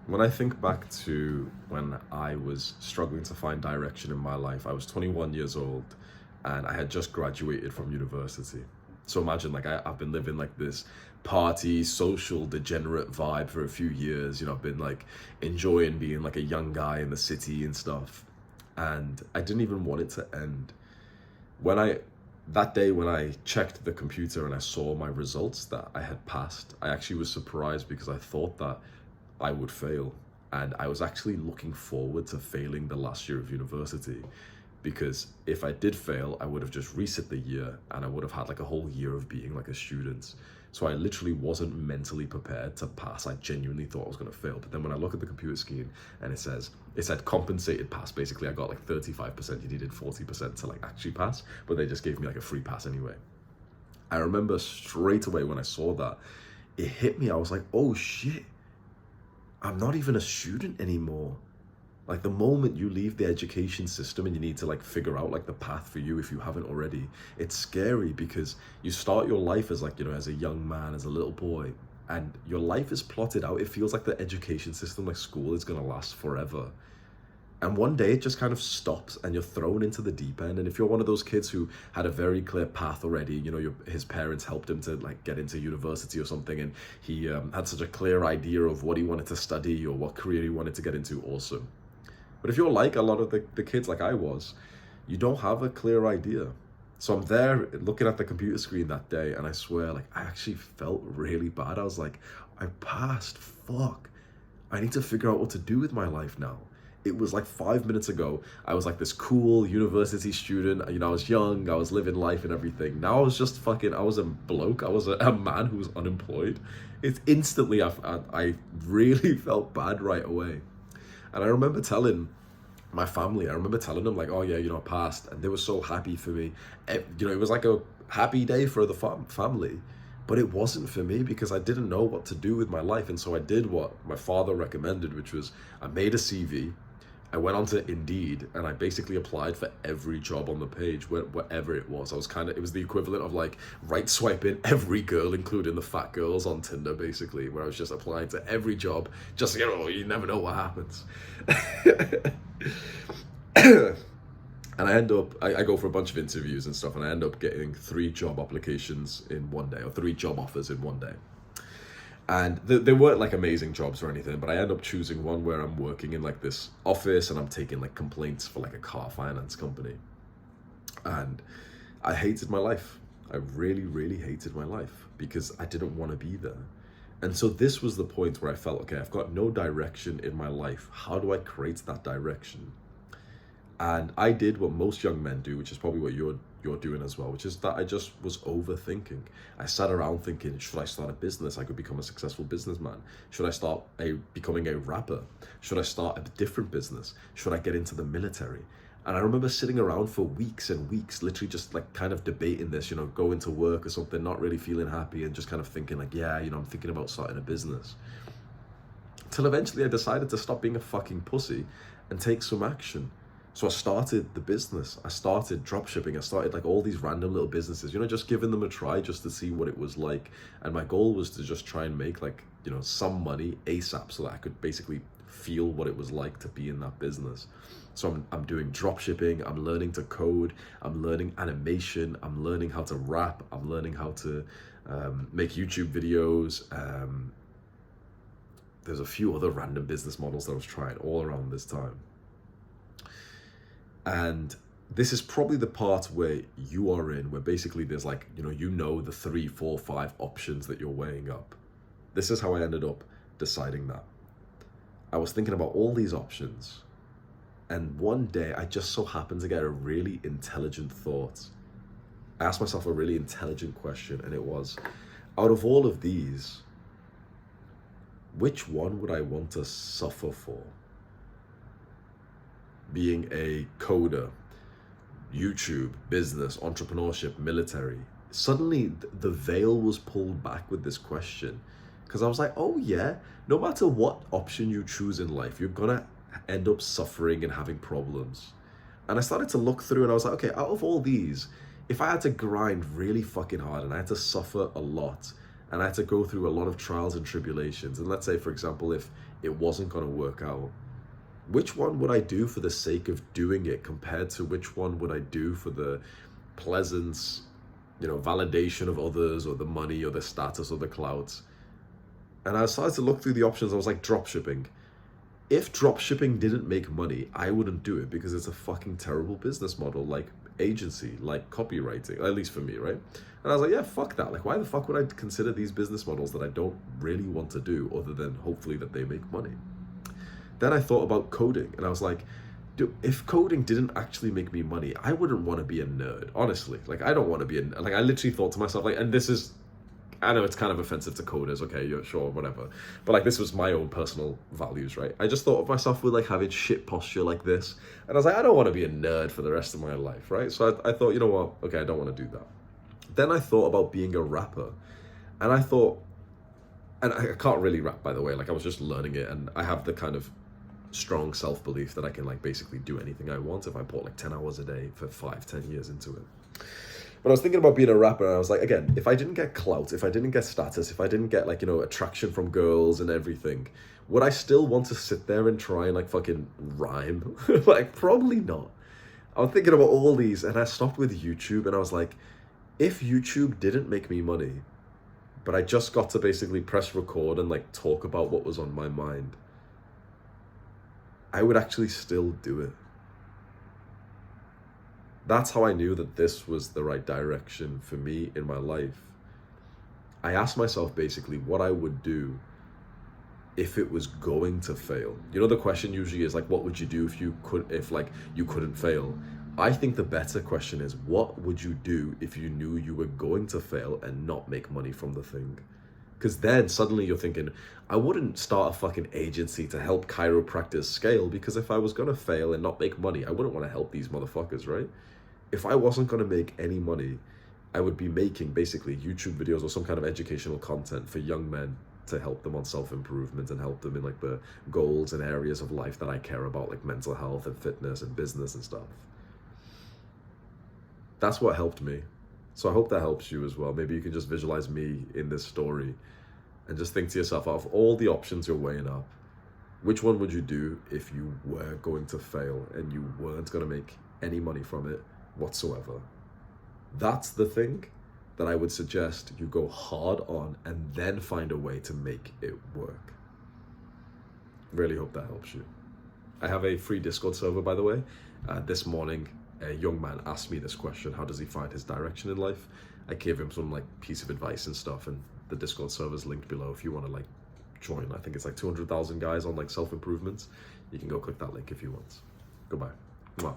When I think back to when I was struggling to find direction in my life, I was 21 years old and I had just graduated from university. So imagine like I've been living like this party, social, degenerate vibe for a few years. I've been like enjoying being like a young guy in the city and stuff. And I didn't even want it to end. When I that day when I checked the computer and I saw my results that I had passed, I actually was surprised because I thought that I would fail. And I was actually looking forward to failing the last year of university because if I did fail, I would have just reset the year and I would have had like a whole year of being like a student. So I literally wasn't mentally prepared to pass. I genuinely thought I was going to fail. But then when I look at the computer screen and it said compensated pass. Basically, I got like 35%. You needed 40% to like actually pass, but they just gave me like a free pass anyway. I remember straight away when I saw that, it hit me. I was like, oh shit, I'm not even a student anymore. Like the moment you leave the education system and you need to like figure out like the path for you if you haven't already, it's scary because you start your life as like, as a young man, as a little boy, and your life is plotted out. It feels like the education system, like school, is gonna last forever. And one day it just kind of stops and you're thrown into the deep end. And if you're one of those kids who had a very clear path already, his parents helped him to like get into university or something, and he had such a clear idea of what he wanted to study or what career he wanted to get into, awesome. But if you're like a lot of the kids like I was, you don't have a clear idea. So I'm there looking at the computer screen that day, and I swear, like, I actually felt really bad. I was like, I passed, fuck. I need to figure out what to do with my life now. It was like 5 minutes ago, I was like this cool university student. I was young, I was living life and everything. Now I was just fucking, I was a bloke. I was a man who was unemployed. It's instantly, I really felt bad right away. And I remember telling my family, I remember telling them like, oh yeah, I passed. And they were so happy for me. It was like a happy day for the family. But it wasn't for me because I didn't know what to do with my life. And so I did what my father recommended, which was I made a CV. I went onto Indeed and I basically applied for every job on the page, whatever it was. It was the equivalent of like right swiping every girl, including the fat girls on Tinder, basically, where I was just applying to every job. Just, you never know what happens. And I go for a bunch of interviews and stuff, and I end up getting 3 job applications in one day, or 3 job offers in one day. And they weren't like amazing jobs or anything, but I end up choosing one where I'm working in like this office and I'm taking like complaints for like a car finance company. And I hated my life. I really, really hated my life because I didn't want to be there. And so this was the point where I felt, okay, I've got no direction in my life. How do I create that direction? And I did what most young men do, which is probably what you're doing as well, which is that I just was overthinking. I sat around thinking, should I start a business? I could become a successful businessman. Should I start becoming a rapper? Should I start a different business? Should I get into the military? And I remember sitting around for weeks and weeks, literally just like kind of debating this, going to work or something, not really feeling happy, and just kind of thinking like, yeah, I'm thinking about starting a business. Till eventually I decided to stop being a fucking pussy and take some action. So I started the business. I started dropshipping. I started like all these random little businesses, just giving them a try just to see what it was like. And my goal was to just try and make like, some money ASAP so that I could basically feel what it was like to be in that business. So I'm doing dropshipping. I'm learning to code. I'm learning animation. I'm learning how to rap. I'm learning how to make YouTube videos. There's a few other random business models that I was trying all around this time. And this is probably the part where you are in, where basically there's like, the 3, 4, 5 options that you're weighing up. This is how I ended up deciding that. I was thinking about all these options. And one day I just so happened to get a really intelligent thought. I asked myself a really intelligent question, and it was, out of all of these, which one would I want to suffer for? Being a coder, YouTube, business, entrepreneurship, military. Suddenly the veil was pulled back with this question, because I was like, oh yeah, no matter what option you choose in life, you're gonna end up suffering and having problems. And I started to look through and I was like, okay, out of all these, if I had to grind really fucking hard and I had to suffer a lot and I had to go through a lot of trials and tribulations, and let's say, for example, if it wasn't going to work out, which one would I do for the sake of doing it compared to which one would I do for the pleasant, validation of others, or the money, or the status, or the clout? And I started to look through the options. I was like, drop shipping. If drop shipping didn't make money, I wouldn't do it because it's a fucking terrible business model, like agency, like copywriting, at least for me, right? And I was like, yeah, fuck that. Like, why the fuck would I consider these business models that I don't really want to do, other than hopefully that they make money? Then I thought about coding, and I was like, dude, if coding didn't actually make me money, I wouldn't want to be a nerd, honestly. Like, I don't want to be like, I literally thought to myself, like, and this is, I know it's kind of offensive to coders, okay, you're sure, whatever. But like, this was my own personal values, right? I just thought of myself with like having shit posture like this. And I was like, I don't want to be a nerd for the rest of my life, right? So I thought, you know what? Okay, I don't want to do that. Then I thought about being a rapper. And I thought, and I can't really rap, by the way, like I was just learning it. And I have the kind of strong self-belief that I can like basically do anything I want if I put like 10 hours a day for 5-10 years into it. But I was thinking about being a rapper, and I was like, again, if I didn't get clout, if I didn't get status, if I didn't get like, attraction from girls and everything, would I still want to sit there and try and like fucking rhyme? Like, probably not. I was thinking about all these, and I stopped with YouTube, and I was like, if YouTube didn't make me money, but I just got to basically press record and like talk about what was on my mind, I would actually still do it. That's how I knew that this was the right direction for me in my life. I asked myself basically what I would do if it was going to fail. The question usually is like, what would you do if you couldn't fail? I think the better question is, what would you do if you knew you were going to fail and not make money from the thing? Because then suddenly you're thinking, I wouldn't start a fucking agency to help chiropractors scale, because if I was going to fail and not make money, I wouldn't want to help these motherfuckers, right? If I wasn't going to make any money, I would be making basically YouTube videos or some kind of educational content for young men to help them on self-improvement and help them in like the goals and areas of life that I care about, like mental health and fitness and business and stuff. That's what helped me. So I hope that helps you as well. Maybe you can just visualize me in this story and just think to yourself, out of all the options you're weighing up, which one would you do if you were going to fail and you weren't going to make any money from it whatsoever? That's the thing that I would suggest you go hard on and then find a way to make it work. Really hope that helps you. I have a free Discord server, by the way. This morning, a young man asked me this question: how does he find his direction in life? I gave him some like piece of advice and stuff, and the Discord server is linked below if you want to like join. I think it's like 200,000 guys on like self-improvement. You can go click that link if you want. Goodbye. Mwah.